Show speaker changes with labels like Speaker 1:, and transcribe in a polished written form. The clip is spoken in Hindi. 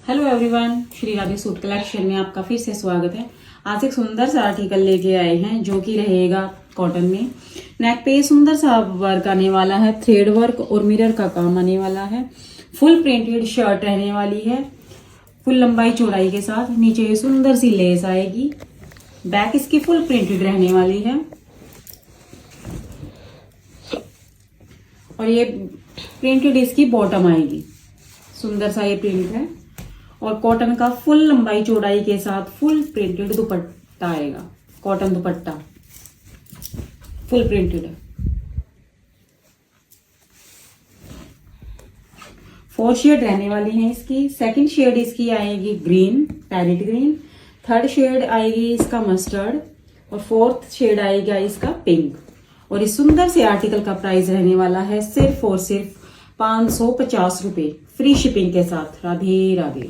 Speaker 1: Hello everyone, Shri Radhe suit collection में आपका फिर से स्वागत है। आज एक सुंदर सा आर्टिकल लेके आए हैं जो कि रहेगा कॉटन में। नेक पे सुंदर सा वर्क आने वाला है, थ्रेड वर्क और मिरर का काम आने वाला है। फुल प्रिंटेड शर्ट रहने वाली है, फुल लंबाई चौड़ाई के साथ। नीचे सुंदर सी लेस आएगी, बैक इसकी फुल प्रिंटेड रहने वाली है और ये प्रिंटेड इसकी बॉटम आएगी। सुंदर सा ये प्रिंट है और कॉटन का फुल लंबाई चौड़ाई के साथ फुल प्रिंटेड दुपट्टा आएगा। कॉटन दुपट्टा फुल प्रिंटेड है। 4 शेड रहने वाली है इसकी। सेकंड शेड इसकी आएगी green, parrot green. Third shade आएगी इसका मस्टर्ड और फोर्थ शेड आएगा इसका पिंक। और इस सुंदर से आर्टिकल का प्राइस रहने वाला है सिर्फ और सिर्फ 550 रुपए, फ्री शिपिंग के साथ। राधे राधे।